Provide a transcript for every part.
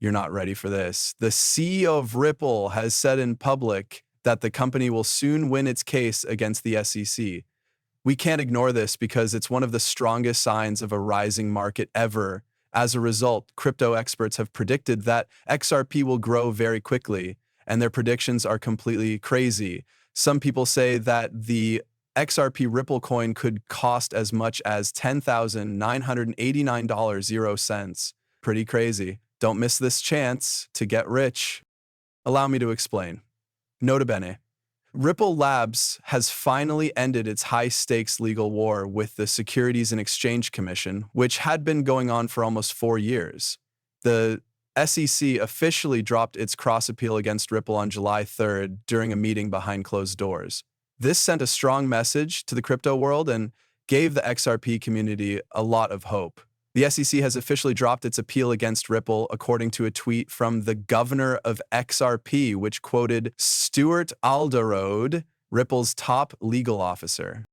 You're not ready for this. The CEO of Ripple has said in public that the company will soon win its case against the SEC. We can't ignore this because it's one of the strongest signs of a rising market ever. As a result, crypto experts have predicted that XRP will grow very quickly, and their predictions are completely crazy. Some people say that the XRP Ripple coin could cost as much as $10,989.00. Pretty crazy. Don't miss this chance to get rich. Allow me to explain. Nota bene. Ripple Labs has finally ended its high-stakes legal war with the Securities and Exchange Commission, which had been going on for almost 4 years. The SEC officially dropped its cross-appeal against Ripple on July 3rd during a meeting behind closed doors. This sent a strong message to the crypto world and gave the XRP community a lot of hope. The SEC has officially dropped its appeal against Ripple, according to a tweet from the governor of XRP, which quoted Stuart Alderode, Ripple's top legal officer.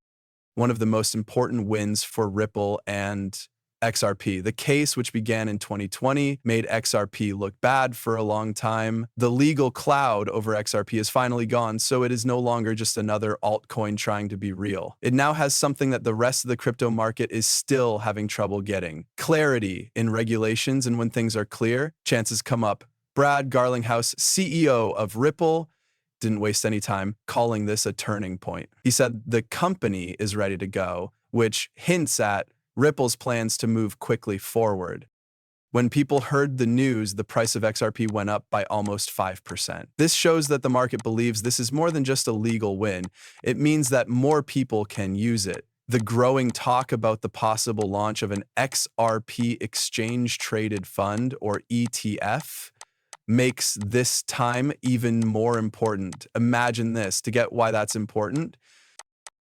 One of the most important wins for Ripple and XRP. The case, which began in 2020, made XRP look bad for a long time. The legal cloud over XRP is finally gone, so it is no longer just another altcoin trying to be real. It now has something that the rest of the crypto market is still having trouble getting: clarity in regulations, and when things are clear, chances come up. Brad Garlinghouse, CEO of Ripple, didn't waste any time calling this a turning point. He said the company is ready to go, which hints at Ripple's plans to move quickly forward. When people heard the news, the price of XRP went up by almost 5%. This shows that the market believes this is more than just a legal win. It means that more people can use it. The growing talk about the possible launch of an XRP exchange-traded fund, or ETF, makes this time even more important. Imagine this. To get why that's important,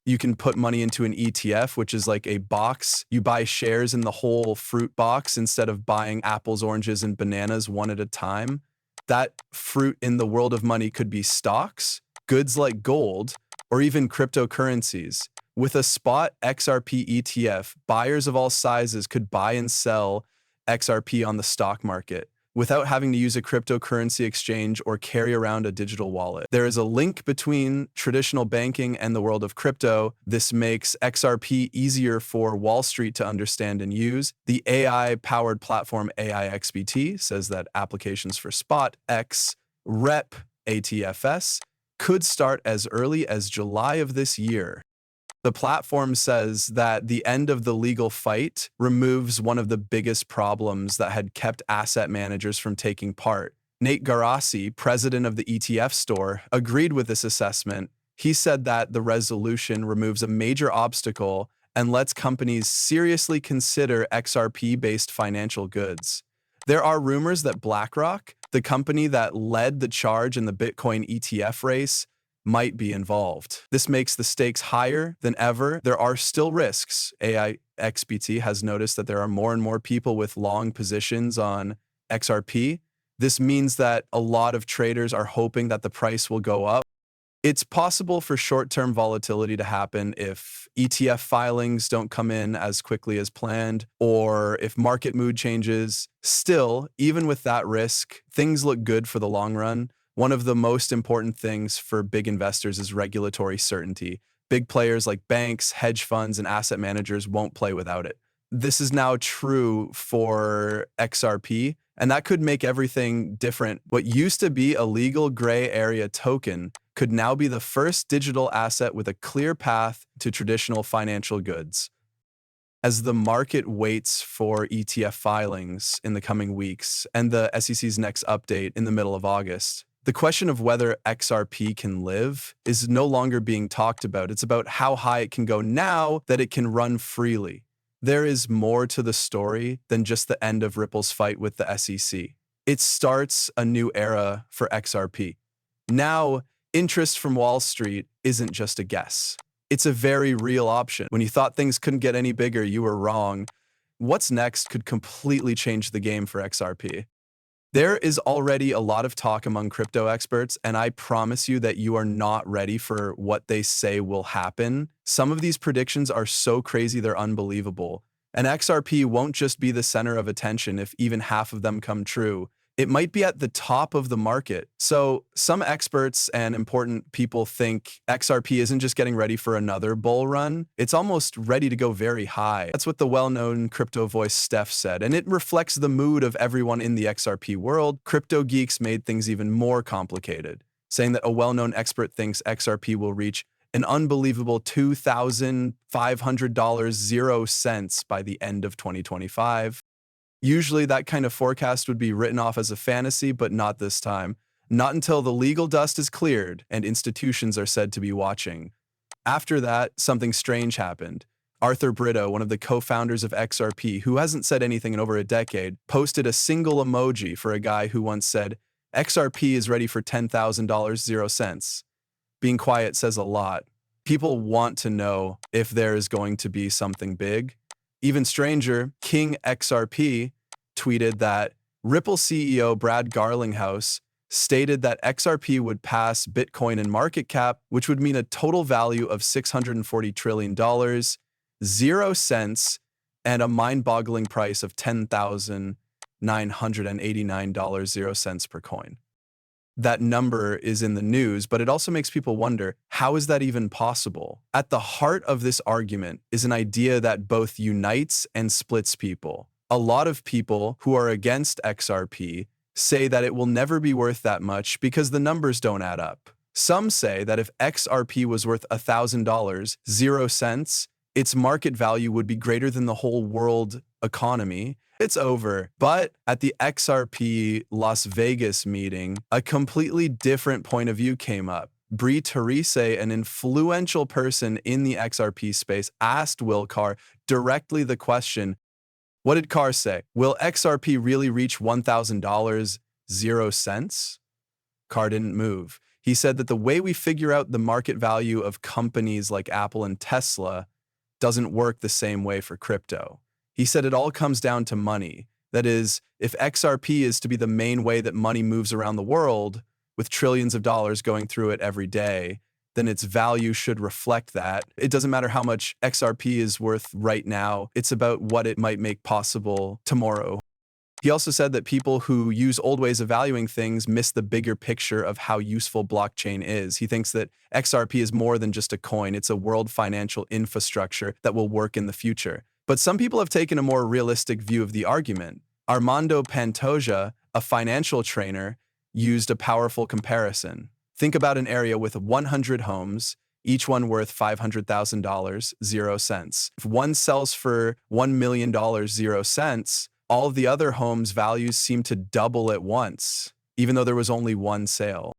you can put money into an ETF, which is like a box. You buy shares in the whole fruit box instead of buying apples, oranges, and bananas one at a time. That fruit in the world of money could be stocks, goods like gold, or even cryptocurrencies. With a spot XRP ETF, buyers of all sizes could buy and sell XRP on the stock market without having to use a cryptocurrency exchange or carry around a digital wallet. There is a link between traditional banking and the world of crypto. This makes XRP easier for Wall Street to understand and use. The AI-powered platform AIXBT says that applications for Spot X Rep ATFS could start as early as July of this year. The platform says that the end of the legal fight removes one of the biggest problems that had kept asset managers from taking part. Nate Garassi, president of the ETF store, agreed with this assessment. He said that the resolution removes a major obstacle and lets companies seriously consider XRP-based financial goods. There are rumors that BlackRock, the company that led the charge in the Bitcoin ETF race, might be involved. This makes the stakes higher than ever. There are still risks. AIXBT has noticed that there are more and more people with long positions on XRP. This means that a lot of traders are hoping that the price will go up. It's possible for short-term volatility to happen if ETF filings don't come in as quickly as planned, or if market mood changes. Still, even with that risk, things look good for the long run. One of the most important things for big investors is regulatory certainty. Big players like banks, hedge funds, and asset managers won't play without it. This is now true for XRP, and that could make everything different. What used to be a legal gray area token could now be the first digital asset with a clear path to traditional financial goods. As the market waits for ETF filings in the coming weeks and the SEC's next update in the middle of August, the question of whether XRP can live is no longer being talked about. It's about how high it can go now that it can run freely. There is more to the story than just the end of Ripple's fight with the SEC. It starts a new era for XRP. Now, interest from Wall Street isn't just a guess. It's a very real option. When you thought things couldn't get any bigger, you were wrong. What's next could completely change the game for XRP. There is already a lot of talk among crypto experts, and I promise you that you are not ready for what they say will happen. Some of these predictions are so crazy they're unbelievable. And XRP won't just be the center of attention if even half of them come true. it might be at the top of the market. So some experts and important people think XRP isn't just getting ready for another bull run, it's almost ready to go very high. That's what the well-known crypto voice Steph said, and it reflects the mood of everyone in the XRP world. Crypto geeks made things even more complicated, saying that a well-known expert thinks XRP will reach an unbelievable $2,500 0 cents by the end of 2025. Usually that kind of forecast would be written off as a fantasy, but not this time. Not until the legal dust is cleared and institutions are said to be watching. After that, something strange happened. Arthur Brito, one of the co-founders of XRP, who hasn't said anything in over a decade, posted a single emoji for a guy who once said, XRP is ready for $10,000 0 cents. Being quiet says a lot. People want to know if there is going to be something big. Even stranger, King XRP tweeted that Ripple CEO Brad Garlinghouse stated that XRP would pass Bitcoin in market cap, which would mean a total value of $640 trillion, 0 cents, and a mind-boggling price of $10,989 0 cents per coin. That number is in the news, but it also makes people wonder, how is that even possible? At the heart of this argument is an idea that both unites and splits people. A lot of people who are against XRP say that it will never be worth that much because the numbers don't add up. Some say that if XRP was worth $1,000, 0 cents, its market value would be greater than the whole world economy. It's over. But at the XRP Las Vegas meeting, a completely different point of view came up. Bree Therese, an influential person in the XRP space, asked Will Carr directly the question, what did Carr say? Will XRP really reach $1,000, 0 cents? Carr didn't move. He said that the way we figure out the market value of companies like Apple and Tesla doesn't work the same way for crypto. He said it all comes down to money. That is, if XRP is to be the main way that money moves around the world, with trillions of dollars going through it every day, then its value should reflect that. It doesn't matter how much XRP is worth right now. It's about what it might make possible tomorrow. He also said that people who use old ways of valuing things miss the bigger picture of how useful blockchain is. He thinks that XRP is more than just a coin. It's a world financial infrastructure that will work in the future. But some people have taken a more realistic view of the argument. Armando Pantoja, a financial trainer, used a powerful comparison. Think about an area with 100 homes, each one worth $500,000, 0 cents. If one sells for $1 million, 0 cents, all of the other homes' values seem to double at once, even though there was only one sale.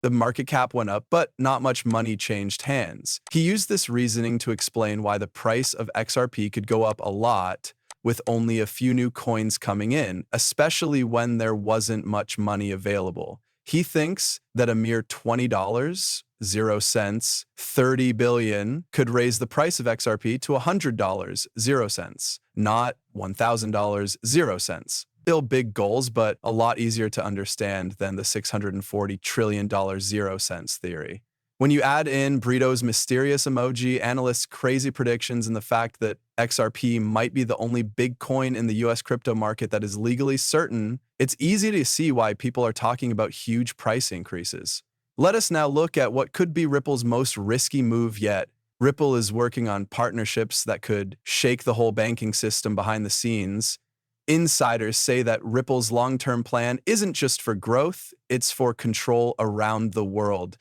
The market cap went up, but not much money changed hands. He used this reasoning to explain why the price of XRP could go up a lot with only a few new coins coming in, especially when there wasn't much money available. He thinks that a mere $20, 0 cents, 30 billion could raise the price of XRP to $100, 0 cents, not $1,000, 0 cents. Still big goals, but a lot easier to understand than the $640 trillion 0 cents theory. When you add in Brito's mysterious emoji, analysts' crazy predictions, and the fact that XRP might be the only big coin in the US crypto market that is legally certain, it's easy to see why people are talking about huge price increases. Let us now look at what could be Ripple's most risky move yet. Ripple is working on partnerships that could shake the whole banking system behind the scenes. Insiders say that Ripple's long-term plan isn't just for growth, it's for control around the world.